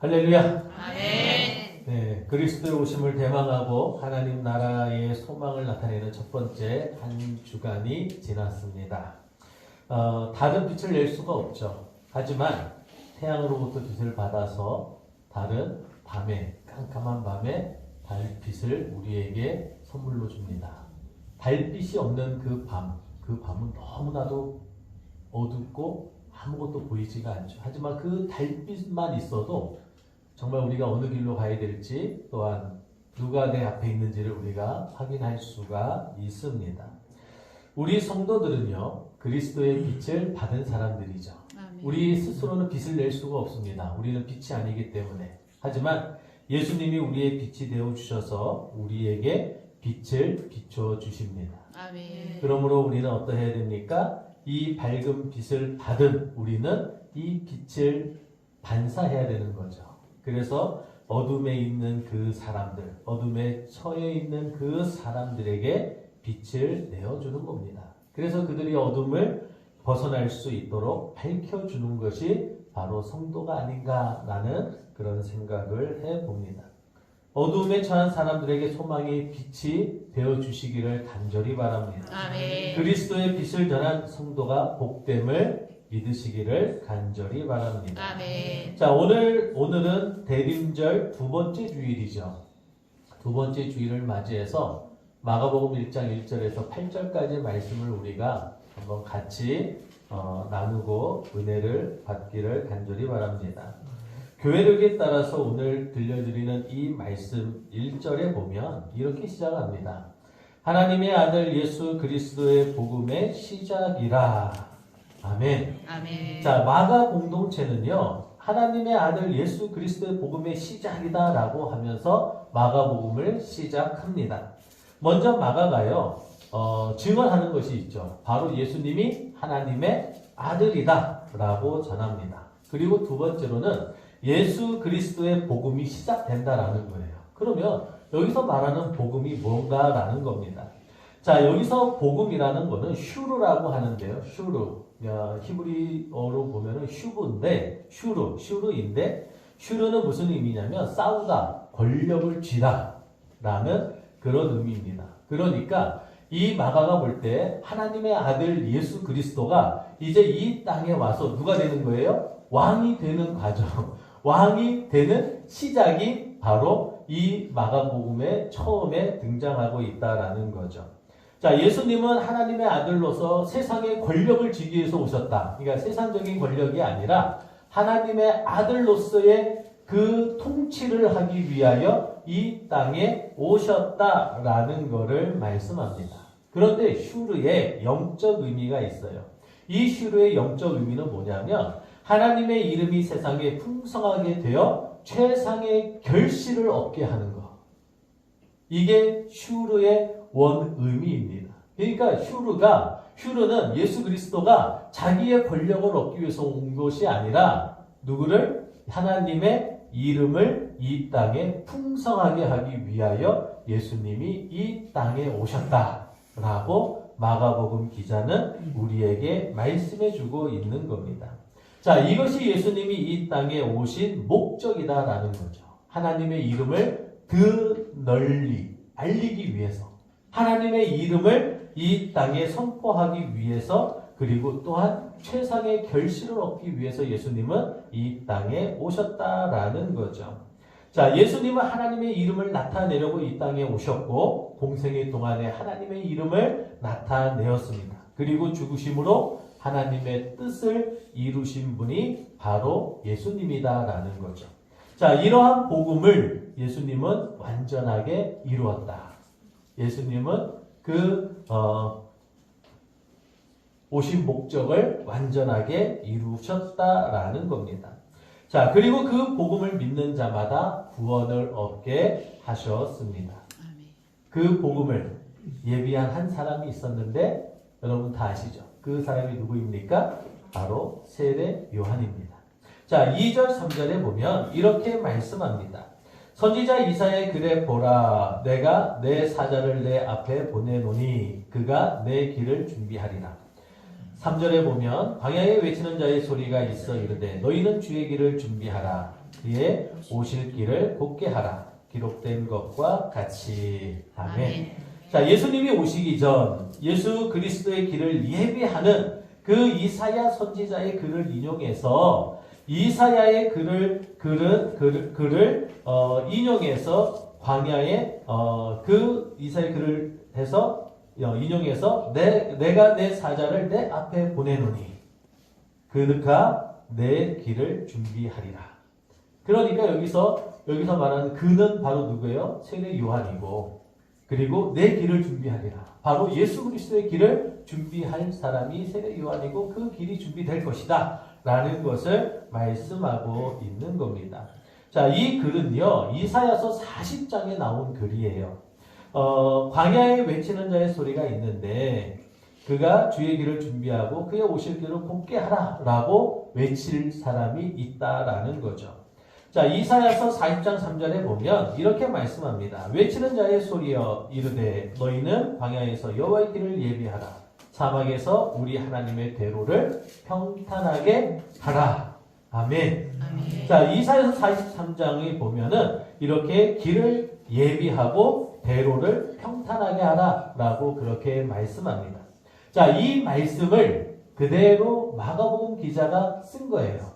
할렐루야. 아멘. 네, 그리스도의 오심을 대망하고 하나님 나라의 소망을 나타내는 첫 번째 한 주간이 지났습니다. 다른 빛을 낼 수가 없죠. 하지만 태양으로부터 빛을 받아서 다른 밤에, 깜깜한 밤에 달빛을 우리에게 선물로 줍니다. 달빛이 없는 그 밤은 너무나도 어둡고 아무것도 보이지가 않죠. 하지만 그 달빛만 있어도 정말 우리가 어느 길로 가야 될지, 또한 누가 내 앞에 있는지를 우리가 확인할 수가 있습니다. 우리 성도들은요, 그리스도의 빛을 받은 사람들이죠. 아멘. 우리 스스로는 빛을 낼 수가 없습니다. 우리는 빛이 아니기 때문에. 하지만 예수님이 우리의 빛이 되어 주셔서 우리에게 빛을 비춰 주십니다. 아멘. 그러므로 우리는 어떠해야 됩니까? 이 밝은 빛을 받은 우리는 이 빛을 반사해야 되는 거죠. 그래서 어둠에 있는 그 사람들, 어둠에 처해 있는 그 사람들에게 빛을 내어주는 겁니다. 그래서 그들이 어둠을 벗어날 수 있도록 밝혀주는 것이 바로 성도가 아닌가라는 그런 생각을 해봅니다. 어둠에 처한 사람들에게 소망의 빛이 되어주시기를 간절히 바랍니다. 아멘. 그리스도의 빛을 전한 성도가 복됨을 믿으시기를 간절히 바랍니다. 아멘. 자, 오늘은 대림절 두 번째 주일이죠. 두 번째 주일을 맞이해서 마가복음 1장 1절에서 8절까지의 말씀을 우리가 한번 같이 나누고 은혜를 받기를 간절히 바랍니다. 교회력에 따라서 오늘 들려드리는 이 말씀 1절에 보면 이렇게 시작합니다. 하나님의 아들 예수 그리스도의 복음의 시작이라. 아멘. 아멘. 자, 마가 공동체는요, 하나님의 아들 예수 그리스도의 복음의 시작이다 라고 하면서 마가복음을 시작합니다. 먼저 마가가요, 증언하는 것이 있죠. 바로 예수님이 하나님의 아들이다 라고 전합니다. 그리고 두 번째로는 예수 그리스도의 복음이 시작된다라는 거예요. 그러면 여기서 말하는 복음이 뭔가라는 겁니다. 자, 여기서 복음이라는 거는 슈르라고 하는데요. 슈르. 히브리어로 보면은 슈르인데, 슈르는 무슨 의미냐면 싸우다, 권력을 쥐다 라는 그런 의미입니다. 그러니까 이 마가가 볼 때 하나님의 아들 예수 그리스도가 이제 이 땅에 와서 누가 되는 거예요? 왕이 되는 과정, 왕이 되는 시작이 바로 이 마가복음의 처음에 등장하고 있다라는 거죠. 자, 예수님은 하나님의 아들로서 세상의 권력을 쥐기 위해서 오셨다. 그러니까 세상적인 권력이 아니라 하나님의 아들로서의 그 통치를 하기 위하여 이 땅에 오셨다라는 것을 말씀합니다. 그런데 슈르의 영적 의미가 있어요. 이 슈르의 영적 의미는 뭐냐면 하나님의 이름이 세상에 풍성하게 되어 최상의 결실을 얻게 하는 것. 이게 슈르의 원 의미입니다. 그러니까 슈르는 예수 그리스도가 자기의 권력을 얻기 위해서 온 것이 아니라 누구를? 하나님의 이름을 이 땅에 풍성하게 하기 위하여 예수님이 이 땅에 오셨다라고 마가복음 기자는 우리에게 말씀해주고 있는 겁니다. 자, 이것이 예수님이 이 땅에 오신 목적이다라는 거죠. 하나님의 이름을 더 널리 알리기 위해서, 하나님의 이름을 이 땅에 선포하기 위해서, 그리고 또한 최상의 결실을 얻기 위해서 예수님은 이 땅에 오셨다라는 거죠. 자, 예수님은 하나님의 이름을 나타내려고 이 땅에 오셨고 공생의 동안에 하나님의 이름을 나타내었습니다. 그리고 죽으심으로 하나님의 뜻을 이루신 분이 바로 예수님이다라는 거죠. 자, 이러한 복음을 예수님은 완전하게 이루었다. 예수님은 오신 목적을 완전하게 이루셨다라는 겁니다. 자, 그리고 그 복음을 믿는 자마다 구원을 얻게 하셨습니다. 그 복음을 예비한 한 사람이 있었는데 여러분 다 아시죠? 그 사람이 누구입니까? 바로 세례 요한입니다. 자, 2절 3절에 보면 이렇게 말씀합니다. 선지자 이사야의 글에 보라, 내가 내 사자를 내 앞에 보내노니 그가 내 길을 준비하리라. 3절에 보면 광야에 외치는 자의 소리가 있어 이르되 너희는 주의 길을 준비하라. 그의 오실 길을 곧게 하라. 기록된 것과 같이. 아멘. 자, 예수님이 오시기 전 예수 그리스도의 길을 예비하는 그 이사야 선지자의 글을 인용해서 이사야의 글을 인용해서 광야에 그 이사야의 글을 해서 인용해서 내가 내 사자를 내 앞에 보내노니 그가 내 길을 준비하리라. 그러니까 여기서 말하는 그는 바로 누구예요? 세례 요한이고, 그리고 내 길을 준비하리라. 바로 예수 그리스도의 길을 준비할 사람이 세례 요한이고 그 길이 준비될 것이다 라는 것을 말씀하고 있는 겁니다. 자, 이 글은요 이사야서 40장에 나온 글이에요. 광야에 외치는 자의 소리가 있는데 그가 주의 길을 준비하고 그의 오실 길을 곧게 하라 라고 외칠 사람이 있다라는 거죠. 자, 이사야서 40장 3절에 보면 이렇게 말씀합니다. 외치는 자의 소리여 이르되 너희는 광야에서 여호와의 길을 예비하라. 사막에서 우리 하나님의 대로를 평탄하게 하라. 아멘. 아멘. 자, 이사야서 43장에 보면은 이렇게 길을 예비하고 대로를 평탄하게 하라라고 그렇게 말씀합니다. 자, 이 말씀을 그대로 마가복음 기자가 쓴 거예요.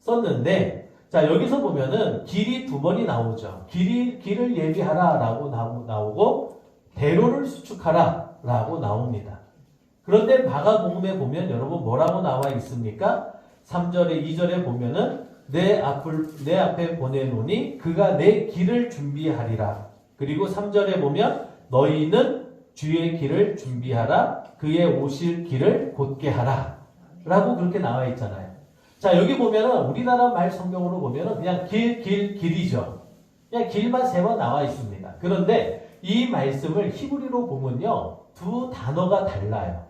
썼는데 자, 여기서 보면은 길이 두 번이 나오죠. 길을 예비하라라고 나오고 대로를 수축하라라고 나옵니다. 그런데 마가복음에 보면 여러분 뭐라고 나와 있습니까? 3절에 2절에 보면은 내 앞에 보내노니 그가 내 길을 준비하리라. 그리고 3절에 보면 너희는 주의 길을 준비하라. 그의 오실 길을 곧게 하라. 라고 그렇게 나와 있잖아요. 자, 여기 보면은 우리나라 말 성경으로 보면은 그냥 길이죠. 그냥 길만 3번 나와 있습니다. 그런데 이 말씀을 히브리로 보면요. 두 단어가 달라요.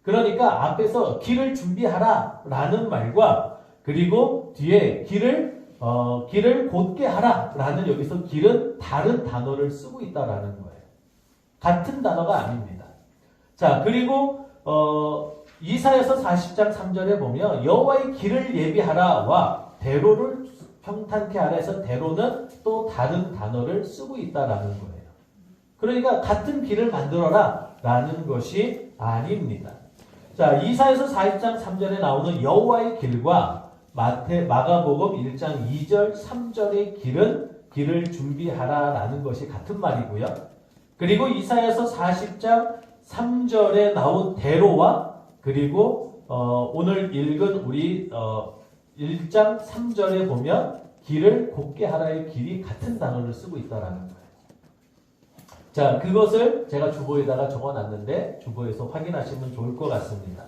그러니까 앞에서 길을 준비하라 라는 말과 그리고 뒤에 길을 곧게 하라 라는 여기서 길은 다른 단어를 쓰고 있다라는 거예요. 같은 단어가 아닙니다. 자, 그리고 이사야서 40장 3절에 보면 여호와의 길을 예비하라와 대로를 평탄케 하라 해서 대로는 또 다른 단어를 쓰고 있다라는 거예요. 그러니까 같은 길을 만들어라 라는 것이 아닙니다. 자, 이사야서 40장 3절에 나오는 여호와의 길과 마가복음 1장 2절 3절의 길을 준비하라 라는 것이 같은 말이고요. 그리고 이사야서 40장 3절에 나온 대로와 그리고 오늘 읽은 우리 1장 3절에 보면 길을 곧게 하라의 길이 같은 단어를 쓰고 있다라는 거예요. 자, 그것을 제가 주보에다가 적어놨는데 주보에서 확인하시면 좋을 것 같습니다.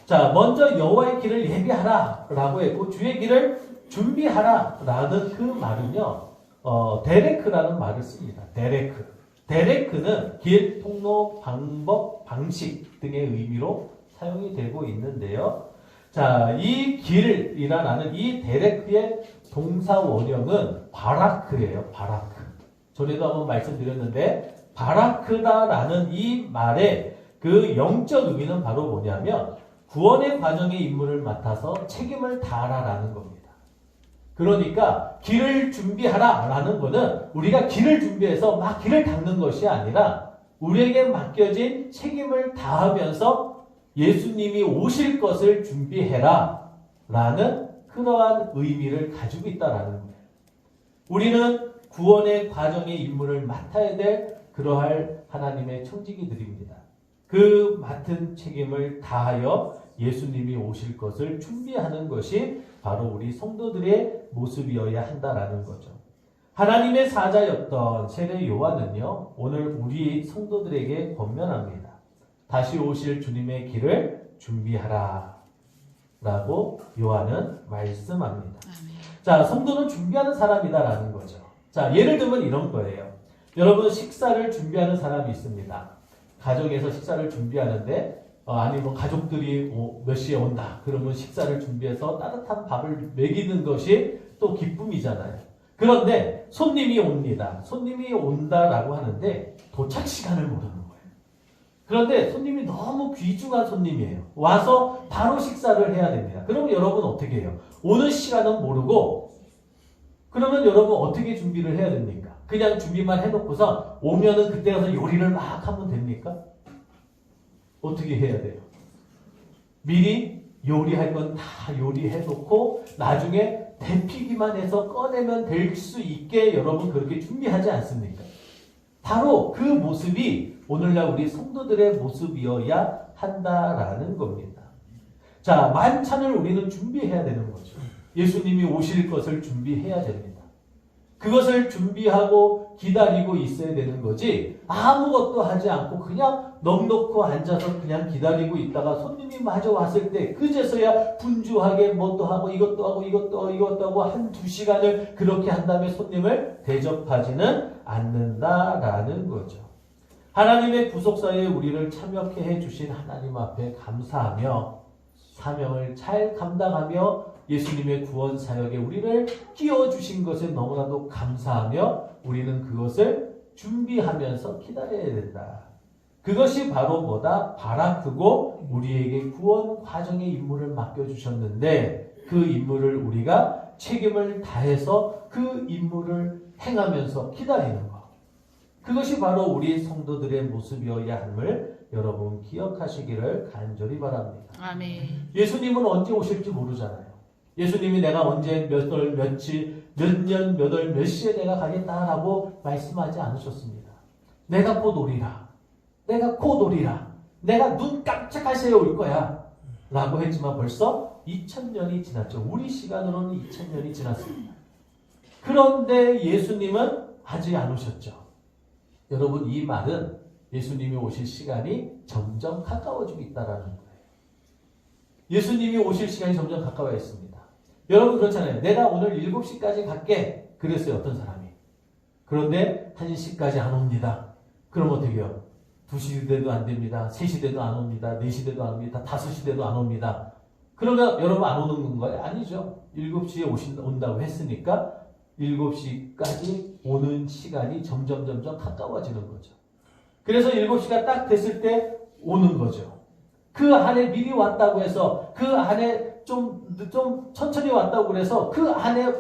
자, 먼저 여호와의 길을 예비하라 라고 했고 주의 길을 준비하라 라는 그 말은요 데레크라는 말을 씁니다. 데레크는 길, 통로, 방법, 방식 등의 의미로 사용이 되고 있는데요. 자, 이 길이라는 이 데레크의 동사 원형은 바라크예요. 바라크. 전에도 한번 말씀드렸는데 바라크다라는 이 말의 그 영적 의미는 바로 뭐냐면 구원의 과정의 임무를 맡아서 책임을 다하라라는 겁니다. 그러니까 길을 준비하라라는 것은 우리가 길을 준비해서 막 길을 닦는 것이 아니라 우리에게 맡겨진 책임을 다하면서 예수님이 오실 것을 준비해라 라는 그러한 의미를 가지고 있다라는 거예요. 우리는 구원의 과정의 임무를 맡아야 될 그러할 하나님의 청지기들입니다. 그 맡은 책임을 다하여 예수님이 오실 것을 준비하는 것이 바로 우리 성도들의 모습이어야 한다라는 거죠. 하나님의 사자였던 세례 요한은요, 오늘 우리 성도들에게 권면합니다. 다시 오실 주님의 길을 준비하라 라고 요한은 말씀합니다. 자, 성도는 준비하는 사람이다라는 거죠. 자, 예를 들면 이런 거예요. 여러분 식사를 준비하는 사람이 있습니다. 가정에서 식사를 준비하는데 아니면 가족들이 몇 시에 온다. 그러면 식사를 준비해서 따뜻한 밥을 먹이는 것이 또 기쁨이잖아요. 그런데 손님이 옵니다. 손님이 온다라고 하는데 도착 시간을 모르는 거예요. 그런데 손님이 너무 귀중한 손님이에요. 와서 바로 식사를 해야 됩니다. 그러면 여러분 어떻게 해요? 오는 시간은 모르고 그러면 여러분 어떻게 준비를 해야 됩니까? 그냥 준비만 해놓고서 오면은 그때 가서 요리를 막 하면 됩니까? 어떻게 해야 돼요? 미리 요리할 건 다 요리해놓고 나중에 데피기만 해서 꺼내면 될 수 있게 여러분 그렇게 준비하지 않습니까? 바로 그 모습이 오늘날 우리 성도들의 모습이어야 한다라는 겁니다. 자, 만찬을 우리는 준비해야 되는 거죠. 예수님이 오실 것을 준비해야 됩니다. 그것을 준비하고 기다리고 있어야 되는 거지 아무것도 하지 않고 그냥 넋놓고 앉아서 그냥 기다리고 있다가 손님이 마저 왔을 때 그제서야 분주하게 뭣도 하고 이것도 하고 이것도 하고 한 2시간을 그렇게 한 다음에 손님을 대접하지는 않는다라는 거죠. 하나님의 구속사에 우리를 참여케 해주신 하나님 앞에 감사하며 사명을 잘 감당하며 예수님의 구원 사역에 우리를 끼워주신 것에 너무나도 감사하며 우리는 그것을 준비하면서 기다려야 된다. 그것이 바로 뭐다? 바라크고 우리에게 구원 과정의 임무를 맡겨주셨는데 그 임무를 우리가 책임을 다해서 그 임무를 행하면서 기다리는 것. 그것이 바로 우리 성도들의 모습이어야 함을 여러분 기억하시기를 간절히 바랍니다. 아멘. 예수님은 언제 오실지 모르잖아요. 예수님이 내가 언제 몇 월 며칠 몇 년 몇 월 몇 시에 내가 가겠다라고 말씀하지 않으셨습니다. 내가 곧 오리라. 내가 곧 오리라. 내가 눈 깜짝할 새에 올 거야. 라고 했지만 벌써 2000년이 지났죠. 우리 시간으로는 2000년이 지났습니다. 그런데 예수님은 아직 안 오셨죠. 여러분 이 말은 예수님이 오실 시간이 점점 가까워지고 있다는 거예요. 예수님이 오실 시간이 점점 가까워 있습니다. 여러분 그렇잖아요. 내가 오늘 7시까지 갈게. 그랬어요. 어떤 사람이. 그런데 1시까지 안 옵니다. 그럼 어떻게 해요? 2시 돼도 안 됩니다. 3시 돼도 안 옵니다. 4시 돼도 안 옵니다. 5시 돼도 안 옵니다. 그러면 여러분 안 오는 건가요? 아니죠. 7시에 온다고 했으니까 7시까지 오는 시간이 점점 가까워지는 거죠. 그래서 7시가 딱 됐을 때 오는 거죠. 그 안에 미리 왔다고 해서 그 안에 좀 천천히 왔다고 그래서 그 안에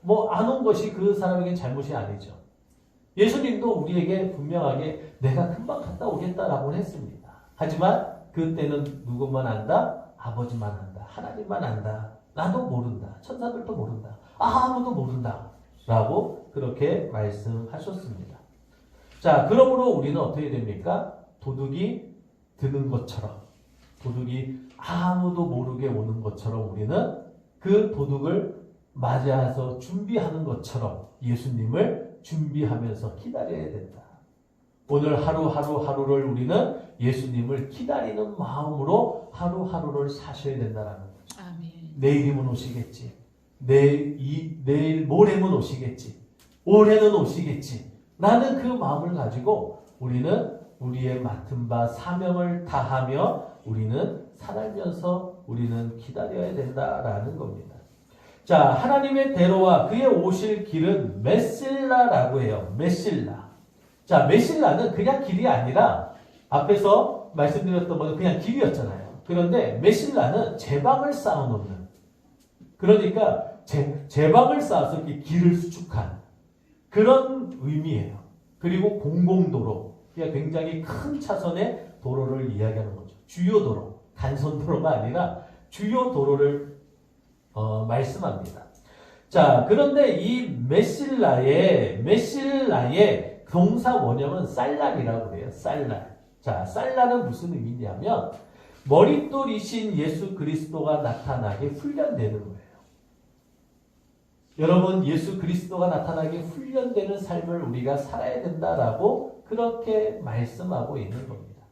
뭐 안 온 것이 그 사람에게 잘못이 아니죠. 예수님도 우리에게 분명하게 내가 금방 갔다 오겠다라고 했습니다. 하지만 그때는 누구만 안다? 아버지만 안다. 하나님만 안다. 나도 모른다. 천사들도 모른다. 아무도 모른다. 라고 그렇게 말씀하셨습니다. 자, 그러므로 우리는 어떻게 됩니까? 도둑이 드는 것처럼, 도둑이 아무도 모르게 오는 것처럼 우리는 그 도둑을 맞이해서 준비하는 것처럼 예수님을 준비하면서 기다려야 된다. 오늘 하루하루를 우리는 예수님을 기다리는 마음으로 하루하루를 사셔야 된다는 거죠. 아멘. 내일이면 오시겠지. 내일 모레면 오시겠지. 올해는 오시겠지. 라는 그 마음을 가지고 우리는 우리의 맡은 바 사명을 다하며 우리는 살면서 우리는 기다려야 된다라는 겁니다. 자, 하나님의 대로와 그의 오실 길은 메실라라고 해요. 메실라. 자, 메실라는 그냥 길이 아니라 앞에서 말씀드렸던 것은 그냥 길이었잖아요. 그런데 메실라는 제방을 쌓아놓는, 그러니까 제방을 쌓아서 길을 수축한 그런 의미예요. 그리고 공공도로, 그러니까 굉장히 큰 차선의 도로를 이야기하는 거죠. 주요 도로, 간선도로가 아니라 주요 도로를 말씀합니다. 자, 그런데 이 메실라의 동사 원형은 쌀날이라고 해요. 쌀날. 자, 쌀날은 무슨 의미냐면 머릿돌이신 예수 그리스도가 나타나게 훈련되는 거예요. 여러분, 예수 그리스도가 나타나게 훈련되는 삶을 우리가 살아야 된다라고 그렇게 말씀하고 있는 겁니다.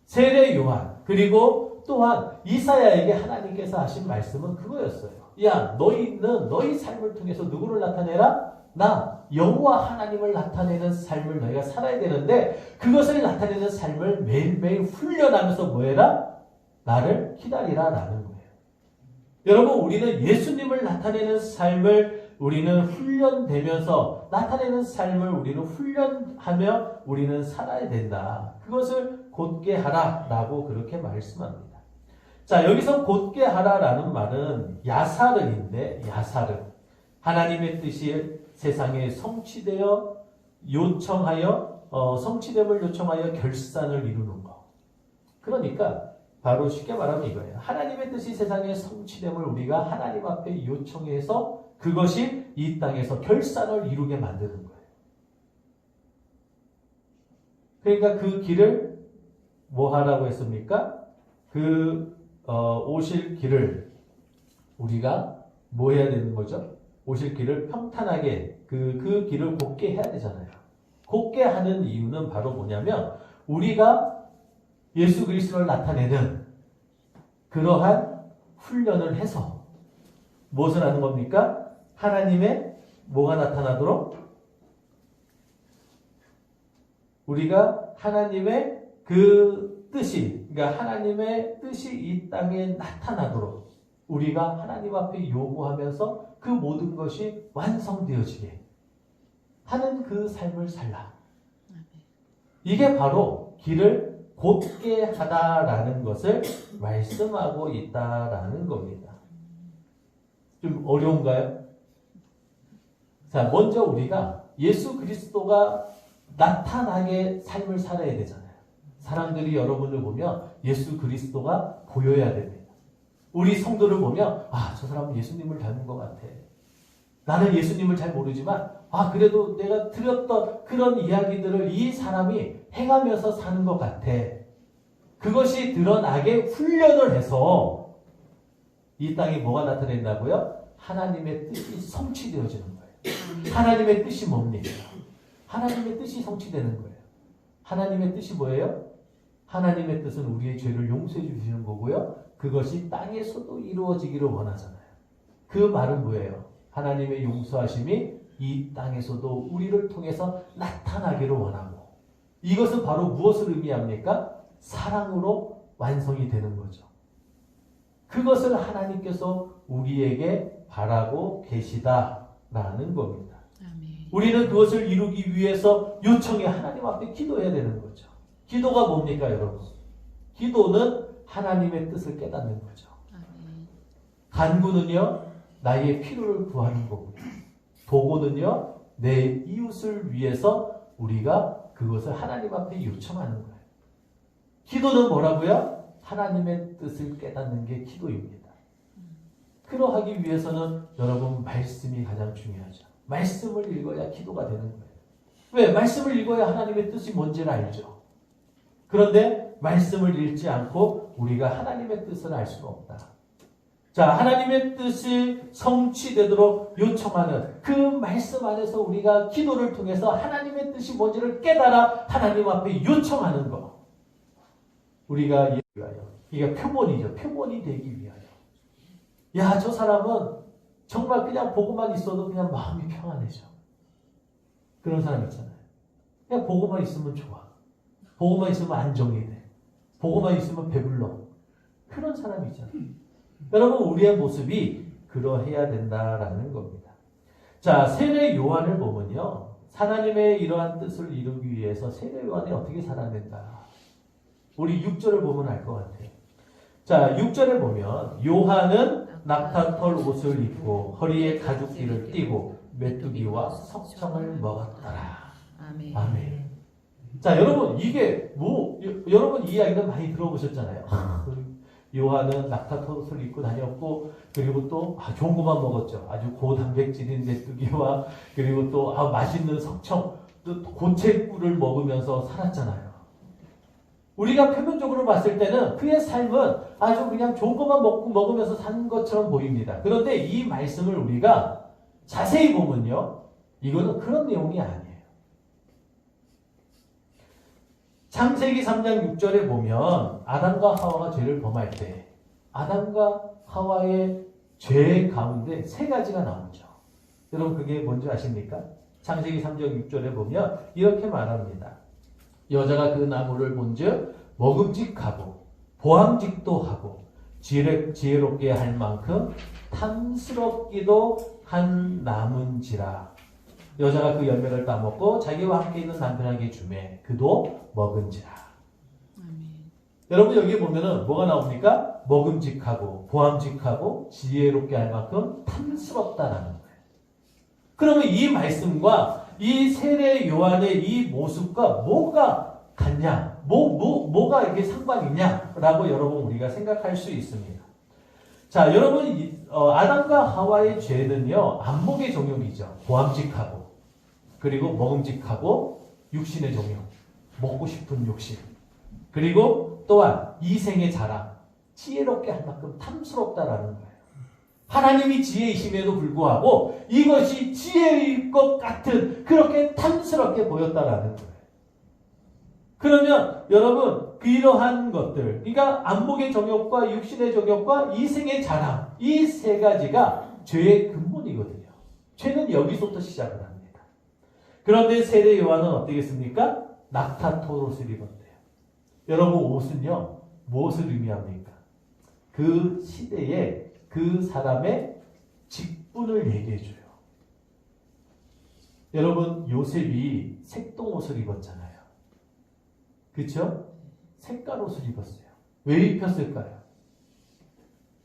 세례 요한, 그리고 또한 이사야에게 하나님께서 하신 말씀은 그거였어요. 야, 너희는 너희 삶을 통해서 누구를 나타내라? 나 여호와 하나님을 나타내는 삶을 너희가 살아야 되는데 그것을 나타내는 삶을 매일매일 훈련하면서 뭐해라? 나를 기다리라 라는 거예요. 여러분, 우리는 예수님을 나타내는 삶을 우리는 훈련되면서 나타내는 삶을 우리는 훈련하며 우리는 살아야 된다. 그것을 곧게 하라라고 그렇게 말씀합니다. 자, 여기서 곧게 하라라는 말은 야사르인데, 야사르. 하나님의 뜻이 세상에 성취되어 성취됨을 요청하여 결산을 이루는 것. 그러니까 바로 쉽게 말하면 이거예요. 하나님의 뜻이 세상에 성취됨을 우리가 하나님 앞에 요청해서 그것이 이 땅에서 결산을 이루게 만드는 거예요. 그러니까 그 길을 뭐 하라고 했습니까? 오실 길을 우리가 뭐 해야 되는 거죠? 오실 길을 평탄하게 그 길을 곧게 해야 되잖아요. 곧게 하는 이유는 바로 뭐냐면 우리가 예수 그리스도를 나타내는 그러한 훈련을 해서 무엇을 하는 겁니까? 하나님의 뭐가 나타나도록 우리가 하나님의 그 뜻이, 그러니까 하나님의 뜻이 이 땅에 나타나도록 우리가 하나님 앞에 요구하면서 그 모든 것이 완성되어지게 하는 그 삶을 살라. 이게 바로 길을 곧게 하다라는 것을 말씀하고 있다라는 겁니다. 좀 어려운가요? 자, 먼저 우리가 예수 그리스도가 나타나게 삶을 살아야 되잖아요. 사람들이 여러분을 보면 예수 그리스도가 보여야 됩니다. 우리 성도를 보면 저 사람은 예수님을 닮은 것 같아. 나는 예수님을 잘 모르지만 그래도 내가 들었던 그런 이야기들을 이 사람이 행하면서 사는 것 같아. 그것이 드러나게 훈련을 해서 이 땅에 뭐가 나타낸다고요? 하나님의 뜻이 성취되어지는 거예요. 하나님의 뜻이 뭡니까? 하나님의 뜻이 성취되는 거예요. 하나님의 뜻이 뭐예요? 하나님의 뜻은 우리의 죄를 용서해 주시는 거고요. 그것이 땅에서도 이루어지기를 원하잖아요. 그 말은 뭐예요? 하나님의 용서하심이 이 땅에서도 우리를 통해서 나타나기를 원하고, 이것은 바로 무엇을 의미합니까? 사랑으로 완성이 되는 거죠. 그것을 하나님께서 우리에게 바라고 계시다라는 겁니다. 우리는 그것을 이루기 위해서 요청해 하나님 앞에 기도해야 되는 거죠. 기도가 뭡니까, 여러분? 기도는 하나님의 뜻을 깨닫는 거죠. 간구는요, 나의 필요를 구하는 거고요. 도고는요, 내 이웃을 위해서 우리가 그것을 하나님 앞에 요청하는 거예요. 기도는 뭐라고요? 하나님의 뜻을 깨닫는 게 기도입니다. 그러하기 위해서는 여러분 말씀이 가장 중요하죠. 말씀을 읽어야 기도가 되는 거예요. 왜? 말씀을 읽어야 하나님의 뜻이 뭔지를 알죠. 그런데 말씀을 읽지 않고 우리가 하나님의 뜻을 알 수는 없다. 자, 하나님의 뜻이 성취되도록 요청하는 그 말씀 안에서 우리가 기도를 통해서 하나님의 뜻이 뭔지를 깨달아 하나님 앞에 요청하는 것. 우리가 위하여. 이게 표본이죠. 표본이 되기 위하여. 야, 저 사람은 정말 그냥 보고만 있어도 그냥 마음이 평안해져. 그런 사람 있잖아요. 그냥 보고만 있으면 좋아. 보고만 있으면 안정이 돼. 보고만 있으면 배불러. 그런 사람이 있잖아요. 여러분, 우리의 모습이 그러해야 된다라는 겁니다. 자, 세례 요한을 보면요, 하나님의 이러한 뜻을 이루기 위해서 세례 요한이 어떻게 살았는가? 우리 6절을 보면 알 것 같아요. 자, 6절에 보면 요한은 낙타털 옷을 입고 허리에 가죽띠를 띠고 메뚜기와 석청을 먹었더라. 아멘. 아멘. 자, 여러분, 이게 여러분 이 이야기는 많이 들어보셨잖아요. 요한은 낙타털 옷을 입고 다녔고, 그리고 또 좋은 것만 먹었죠. 아주 고단백질인 메뚜기와, 그리고 또 맛있는 석청, 또 고체꿀을 먹으면서 살았잖아요. 우리가 표면적으로 봤을 때는 그의 삶은 아주 그냥 좋은 것만 먹으면서 사는 것처럼 보입니다. 그런데 이 말씀을 우리가 자세히 보면요, 이거는 그런 내용이 아니에요. 창세기 3장 6절에 보면 아담과 하와가 죄를 범할 때 아담과 하와의 죄 가운데 세 가지가 나오죠. 여러분, 그게 뭔지 아십니까? 창세기 3장 6절에 보면 이렇게 말합니다. 여자가 그 나무를 본즉 먹음직하고 보암직도 하고 지혜롭게 할 만큼 탐스럽기도 한 나무인지라. 여자가 그 열매를 따먹고 자기와 함께 있는 남편에게 주매 그도 먹은지라. 여러분 여기 보면은 뭐가 나옵니까? 먹음직하고 보암직하고 지혜롭게 할 만큼 탐스럽다라는 거예요. 그러면 이 말씀과 이 세례 요한의 이 모습과 뭐가 같냐? 뭐가 이렇게 상관이 있냐라고 여러분 우리가 생각할 수 있습니다. 자, 여러분 아담과 하와의 죄는요 안목의 정욕이죠. 보암직하고 그리고 먹음직하고 육신의 정욕, 먹고 싶은 욕심, 그리고 또한 이생의 자랑, 지혜롭게 할 만큼 탐스럽다라는 거예요. 하나님이 지혜이심에도 불구하고 이것이 지혜일 것 같은 그렇게 탐스럽게 보였다라는 거예요. 그러면 여러분 이러한 것들, 그러니까 안목의 정욕과 육신의 정욕과 이생의 자랑, 이 세 가지가 죄의 근본이거든요. 죄는 여기서부터 시작을 합니다. 그런데 세례 요한은 어떻겠습니까? 낙타토롯을 입었대요. 여러분 옷은요 무엇을 의미합니까? 그 시대에 그 사람의 직분을 얘기해줘요. 여러분 요셉이 색동옷을 입었잖아요. 그렇죠? 색깔 옷을 입었어요. 왜 입혔을까요?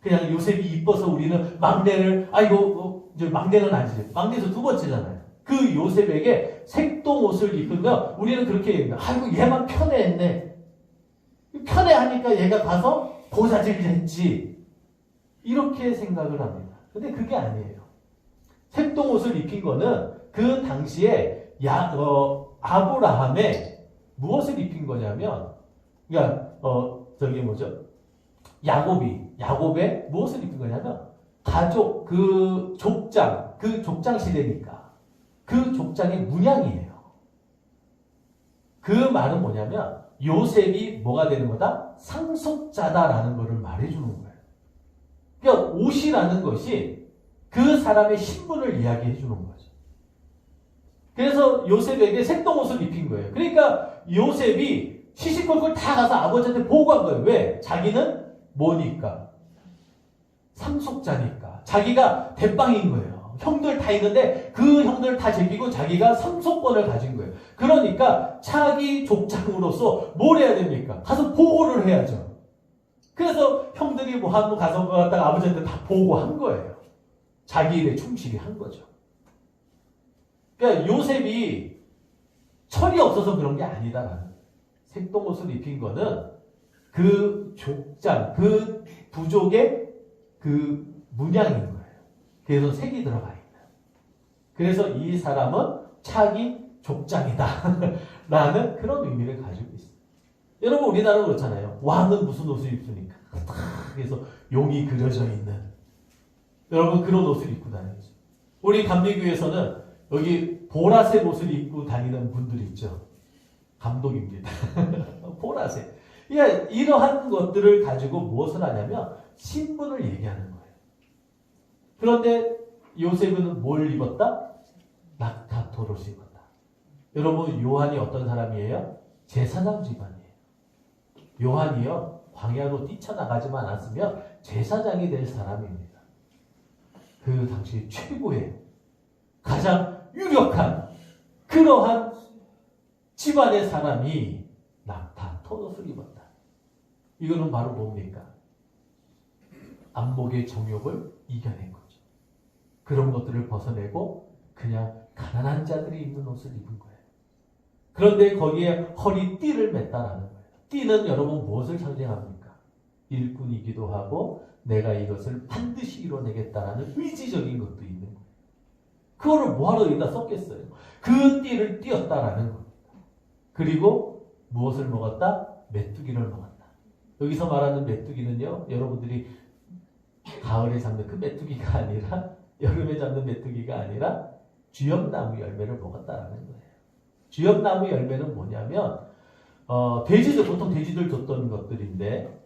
그냥 요셉이 이뻐서 우리는 막내를 막내는 아니지. 막내에서 두 번째잖아요. 그 요셉에게 색동옷을 입으면 우리는 그렇게 얘기합니다. 아이고 얘만 편애했네. 편애하니까 얘가 가서 고자질을 했지. 이렇게 생각을 합니다. 근데 그게 아니에요. 색동옷을 입힌 거는 그 당시에 아브라함의 무엇을 입힌 거냐면, 그러니까 야곱의 무엇을 입힌 거냐면 가족, 그 족장 시대니까 그 족장의 문양이에요. 그 말은 뭐냐면 요셉이 뭐가 되는 거다? 상속자다라는 것을 말해주는 거예요. 그러니까 옷이라는 것이 그 사람의 신분을 이야기해 주는 거죠. 그래서 요셉에게 색동옷을 입힌 거예요. 그러니까 요셉이 시시콜콜 다 가서 아버지한테 보고한 거예요. 왜? 자기는 뭐니까? 상속자니까. 자기가 대빵인 거예요. 형들 다 있는데 그 형들 다 제끼고 자기가 상속권을 가진 거예요. 그러니까 차기 족장으로서 뭘 해야 됩니까? 가서 보고를 해야죠. 그래서 형들이 한번 가서 갔다가 아버지한테 다 보고한 거예요. 자기 일에 충실히 한 거죠. 그러니까 요셉이 철이 없어서 그런 게 아니다라는 거예요. 색동옷을 입힌 거는 그 족장, 그 부족의 그 문양인 거예요. 그래서 색이 들어가 있는. 그래서 이 사람은 차기 족장이다 라는 그런 의미를 가지고 있어요. 여러분 우리나라는 그렇잖아요. 왕은 무슨 옷을 입습니까? 그래서 용이 그려져 있는 여러분 그런 옷을 입고 다니죠. 우리 감리교에서는 여기 보라색 옷을 입고 다니는 분들이 있죠. 감독입니다. 보라색. 그러니까 이러한 것들을 가지고 무엇을 하냐면 신분을 얘기하는 거예요. 그런데 요셉은 뭘 입었다? 낙타토롯을 입었다. 여러분 요한이 어떤 사람이에요? 제사장 집안이에요. 요한이요 광야로 뛰쳐나가지만 않았으면 제사장이 될 사람입니다. 그 당시 최고의 가장 유력한 그러한 집안의 사람이 낙타토롯을 입었다. 이거는 바로 뭡니까? 안목의 정욕을 이겨낸 거죠. 그런 것들을 벗어내고 그냥 가난한 자들이 입는 옷을 입은 거예요. 그런데 거기에 허리띠를 맸다라는 거예요. 띠는 여러분 무엇을 상징합니까? 일꾼이기도 하고 내가 이것을 반드시 이뤄내겠다라는 의지적인 것도 있는 거예요. 그거를 뭐하러 여기다 썼겠어요? 그 띠를 띄었다라는 겁니다. 그리고 무엇을 먹었다? 메뚜기를 먹었다. 여기서 말하는 메뚜기는요, 여러분들이 가을에 잡는 그 메뚜기가 아니라 여름에 잡는 메뚜기가 아니라 쥐염나무 열매를 먹었다라는 거예요. 쥐염나무 열매는 뭐냐면 보통 돼지들 줬던 것들인데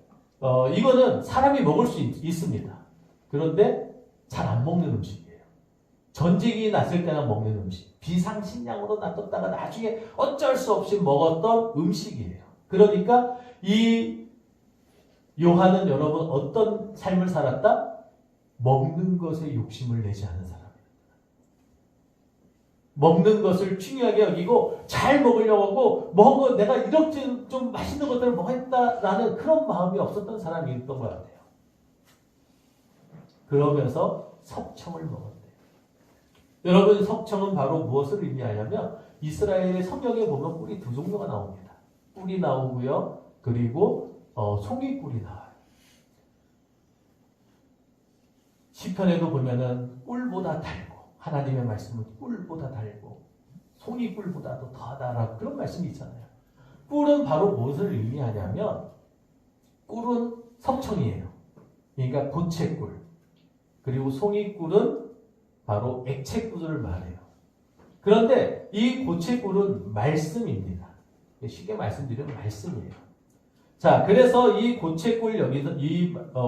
이거는 사람이 먹을 수 있습니다. 그런데 잘 안 먹는 음식이에요. 전쟁이 났을 때나 먹는 음식. 비상식량으로 놔뒀다가 나중에 어쩔 수 없이 먹었던 음식이에요. 그러니까 이 요한은 여러분 어떤 삶을 살았다? 먹는 것에 욕심을 내지 않은 사람입니다. 먹는 것을 중요하게 여기고 잘 먹으려고 하고 내가 이렇게 좀 맛있는 것들을 먹겠다라는 그런 마음이 없었던 사람이 있던 것 같아요. 그러면서 석청을 먹었대요. 여러분, 석청은 바로 무엇을 의미하냐면 이스라엘의 성경에 보면 꿀이 두 종류가 나옵니다. 꿀이 나오고요. 그리고 송이꿀이 나와요. 시편에도 보면은 꿀보다 달고 하나님의 말씀은 꿀보다 달고 송이꿀보다도 더하다라고 그런 말씀이 있잖아요. 꿀은 바로 무엇을 의미하냐면 꿀은 석청이에요. 그러니까 고체꿀. 그리고 송이꿀은 바로 액체꿀을 말해요. 그런데 이 고체꿀은 말씀입니다. 쉽게 말씀드리면 말씀이에요. 자, 그래서 이 고체꿀 여기서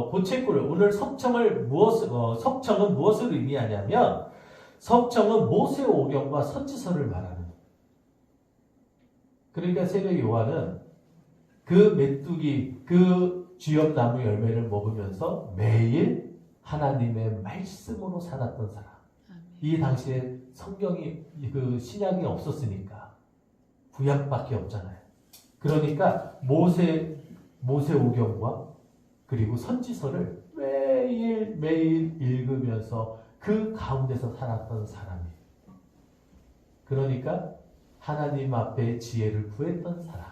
고체꿀 오늘 석청은 무엇을 의미하냐면 석청은 모세오경과 선지서를 말하는. 그러니까 세례 요한은 그 메뚜기 그 쥐염나무 열매를 먹으면서 매일 하나님의 말씀으로 살았던 사람. 이 당시에 성경이 그 신약이 없었으니까 구약밖에 없잖아요. 그러니까 모세오경과 그리고 선지서를 매일 읽으면서 그 가운데서 살았던 사람이에요. 그러니까 하나님 앞에 지혜를 구했던 사람.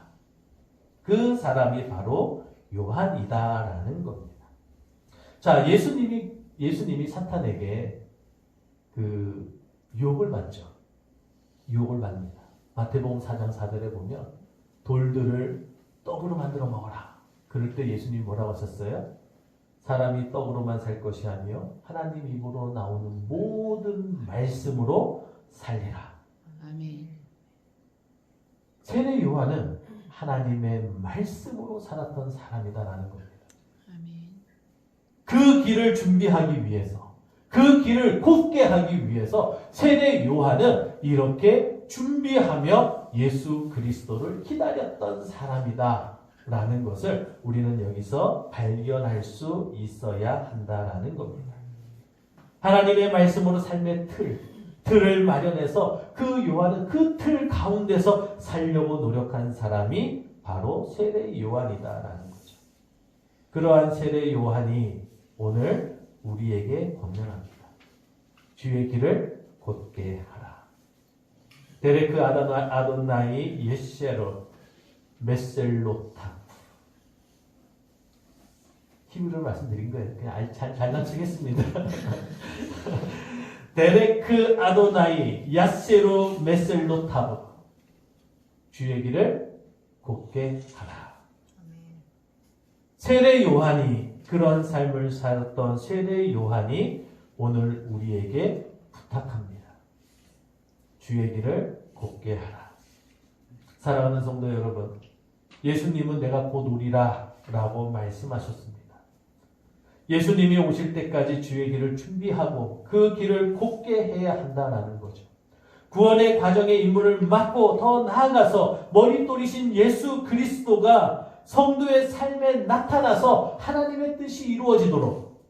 그 사람이 바로 요한이다라는 겁니다. 자, 예수님이 사탄에게 그 유혹을 받죠. 유혹을 받습니다. 마태복음 4장 4절에 보면 돌들을 떡으로 만들어 먹어라. 그럴 때 예수님이 뭐라고 하셨어요? 사람이 떡으로만 살 것이 아니요 하나님 입으로 나오는 모든 말씀으로 살리라. 아멘. 세례 요한은 하나님의 말씀으로 살았던 사람이다라는 겁니다. 아멘. 그 길을 준비하기 위해서, 그 길을 곧게 하기 위해서 세례 요한은 이렇게 준비하며 예수 그리스도를 기다렸던 사람이다 라는 것을 우리는 여기서 발견할 수 있어야 한다라는 겁니다. 하나님의 말씀으로 삶의 틀을 마련해서 그 요한은 그 틀 가운데서 살려고 노력한 사람이 바로 세례 요한이다라는 거죠. 그러한 세례 요한이 오늘 우리에게 권면합니다. 주의 길을 곧게 하라. 데레크 아돈나이 예세로 메셀로타. 히브리로 말씀드린 거예요. 그냥 잘난 척했습니다. 데레크 아도나이 야세로 메셀로타브. 주의 길을 곧게 하라. 세례 요한이 그런 삶을 살았던 세례 요한이 오늘 우리에게 부탁합니다. 주의 길을 곧게 하라. 사랑하는 성도 여러분, 예수님은 내가 곧 오리라 라고 말씀하셨습니다. 예수님이 오실 때까지 주의 길을 준비하고 그 길을 곧게 해야 한다는 거죠. 구원의 과정의 임무를 맡고 더 나아가서 머릿돌이신 예수 그리스도가 성도의 삶에 나타나서 하나님의 뜻이 이루어지도록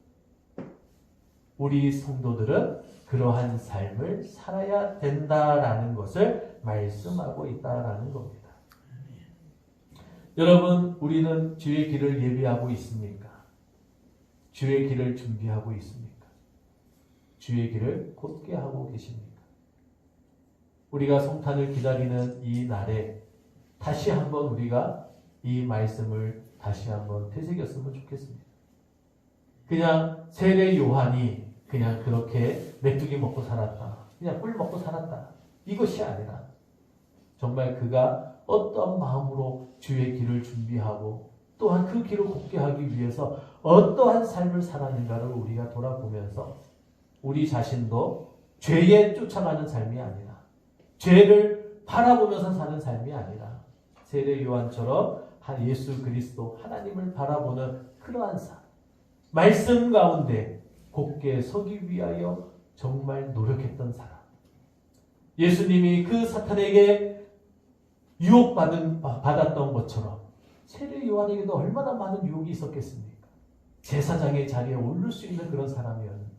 우리 성도들은 그러한 삶을 살아야 된다라는 것을 말씀하고 있다라는 겁니다. 여러분, 우리는 주의 길을 예비하고 있습니까? 주의 길을 준비하고 있습니까? 주의 길을 곧게 하고 계십니까? 우리가 성탄을 기다리는 이 날에 다시 한번 우리가 이 말씀을 다시 한번 되새겼으면 좋겠습니다. 그냥 세례 요한이 그냥 그렇게 메뚜기 먹고 살았다. 그냥 꿀 먹고 살았다. 이것이 아니라 정말 그가 어떤 마음으로 주의 길을 준비하고 또한 그 길을 곧게 하기 위해서 어떠한 삶을 살았는가를 우리가 돌아보면서 우리 자신도 죄에 쫓아가는 삶이 아니라 죄를 바라보면서 사는 삶이 아니라 세례 요한처럼 예수 그리스도 하나님을 바라보는 그러한 삶, 말씀 가운데 곧게 서기 위하여 정말 노력했던 사람. 예수님이 그 사탄에게 유혹받았던 것처럼 세례 요한에게도 얼마나 많은 유혹이 있었겠습니까? 제사장의 자리에 오를 수 있는 그런 사람이었는데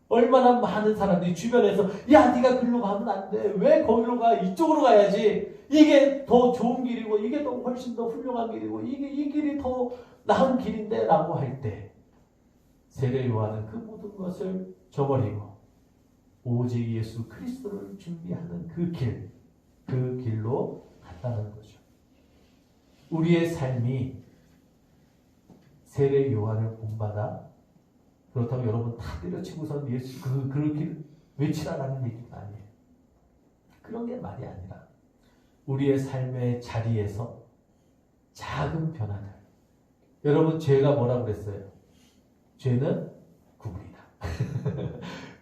얼마나 많은 사람들이 주변에서 야 네가 글로 가면 안 돼. 왜 거기로 가? 이쪽으로 가야지. 이게 더 좋은 길이고 이게 더 훨씬 더 훌륭한 길이고 이 길이 더 나은 길인데 라고 할 때 세례 요한은 그 모든 것을 저버리고 오직 예수 그리스도를 준비하는 그 길로 갔다는 거죠. 우리의 삶이 세례 요한을 본받아 그렇다고 여러분 다 때려치고선 예수 그 길 외치라라는 얘기가 아니에요. 그런 게 말이 아니라 우리의 삶의 자리에서 작은 변화들. 여러분 죄가 뭐라고 그랬어요? 죄는 구부리다.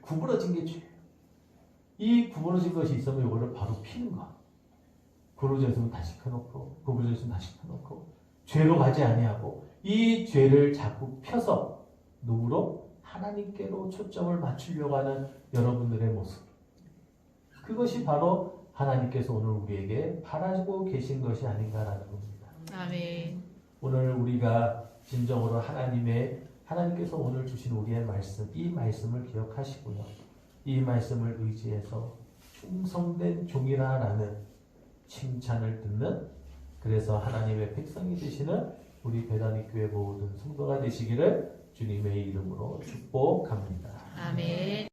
구부러진 게 죄예요. 이 구부러진 것이 있으면 이거를 바로 피는 거. 구부러져 있으면 다시 펴놓고 구부러져 있으면 다시 펴놓고 죄로 가지 아니하고 이 죄를 자꾸 펴서 누구로? 하나님께로 초점을 맞추려고 하는 여러분들의 모습. 그것이 바로 하나님께서 오늘 우리에게 바라고 계신 것이 아닌가라는 겁니다. 아멘. 오늘 우리가 진정으로 하나님께서 오늘 주신 우리의 말씀, 이 말씀을 기억하시고요. 이 말씀을 의지해서 충성된 종이라라는 칭찬을 듣는, 그래서 하나님의 백성이 되시는 우리 베다니 교회 모든 성도가 되시기를 주님의 이름으로 축복합니다. 아멘.